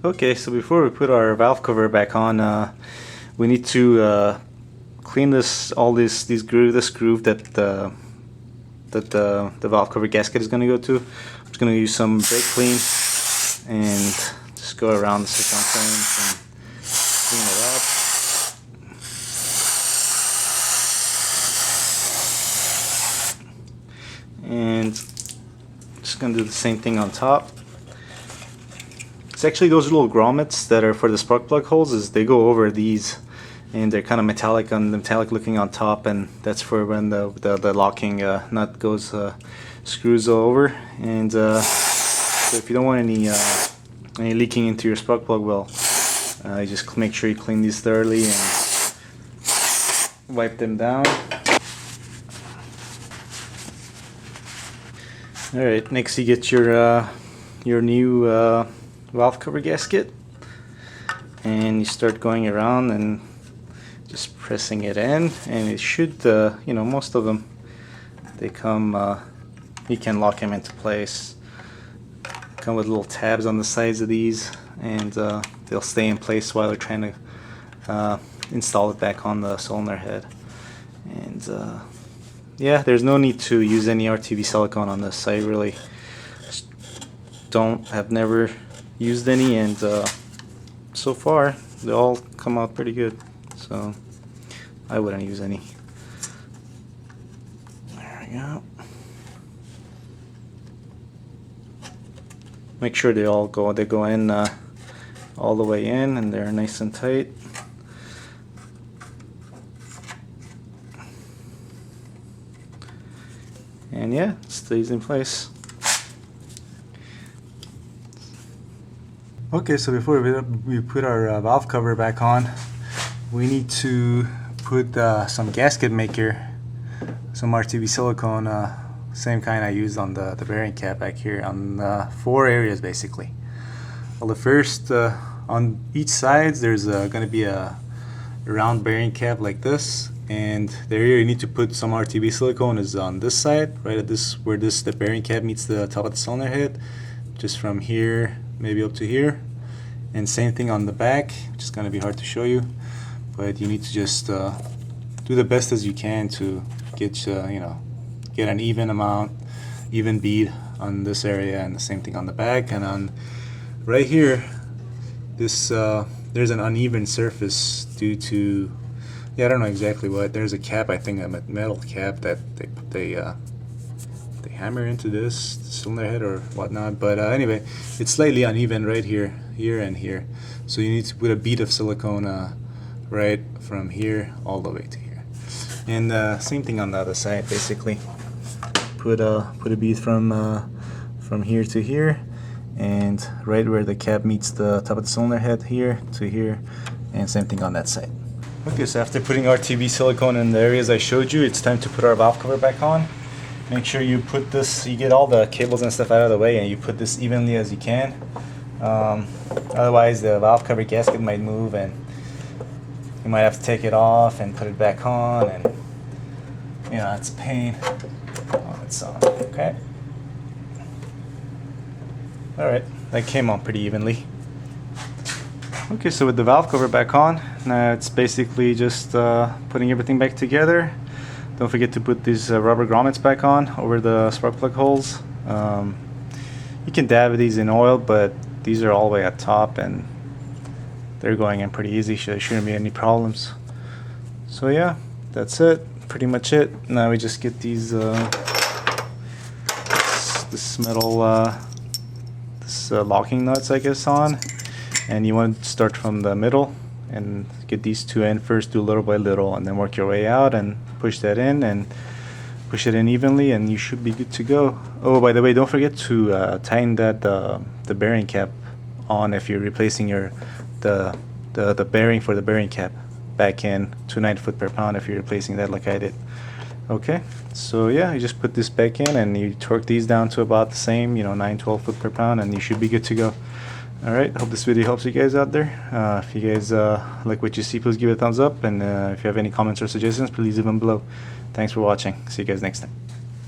Okay, so before we put our valve cover back on, we need to clean this groove that the valve cover gasket is going to go to. I'm just going to use some brake clean and just go around the circumference and clean it up. And just going to do the same thing on top. It's actually those little grommets that are for the spark plug holes, is they go over these, and they're kind of metallic looking on top, and that's for when the locking nut goes screws over. And so if you don't want any leaking into your spark plug well, you just make sure you clean these thoroughly and wipe them down. Alright, next you get your new valve cover gasket, and you start going around and just pressing it in, and it should, you know, most of them, they come, you can lock them into place. Come with little tabs on the sides of these, and they'll stay in place while they're trying to install it back on the cylinder head. And yeah, there's no need to use any RTV silicone on this. I really have never used any, and so far they all come out pretty good, so I wouldn't use any. There we go. Make sure they go in all the way in, and they're nice and tight. And yeah, it stays in place. Okay, so before we put our valve cover back on, we need to put some gasket maker, some RTV silicone, same kind I used on the bearing cap back here, on 4 areas basically. Well, the first, on each side there's going to be a round bearing cap like this, and the area you need to put some RTV silicone is on this side, right at this, where the bearing cap meets the top of the cylinder head, just from here maybe up to here. And same thing on the back, which is going to be hard to show you, but you need to just do the best as you can to get get an even bead on this area, and the same thing on the back. And on right here, this there's an uneven surface due to, I don't know exactly what. There's a cap, I think a metal cap that they hammer into this cylinder head or whatnot, but anyway, it's slightly uneven right here and here, so you need to put a bead of silicone right from here all the way to here. And same thing on the other side, basically put a bead from here to here, and right where the cap meets the top of the cylinder head, here to here, and same thing on that side. Okay, so after putting RTV silicone in the areas I showed you, it's time to put our valve cover back on. Make sure you put this, you get all the cables and stuff out of the way, and you put this evenly as you can. Otherwise the valve cover gasket might move, and you might have to take it off and put it back on, and you know, it's a pain on its own. Okay. Alright, that came on pretty evenly. Okay, so with the valve cover back on, now it's basically just putting everything back together. Don't forget to put these rubber grommets back on over the spark plug holes. You can dab these in oil, but these are all the way at top, and they're going in pretty easy, so there shouldn't be any problems. So yeah, that's it, pretty much it. Now we just get these this metal locking nuts, I guess, on, and you want to start from the middle and get these two in first, do little by little, and then work your way out and push that in and push it in evenly, and you should be good to go. Oh, by the way, don't forget to tighten that the bearing cap on if you're replacing the bearing for the bearing cap back in to 9 foot per pound if you're replacing that like I did. Okay, so yeah, you just put this back in and you torque these down to about the same, 9-12 foot per pound, and you should be good to go. Alright, hope this video helps you guys out there. If you guys like what you see, please give it a thumbs up, and if you have any comments or suggestions, please leave them below. Thanks for watching. See you guys next time.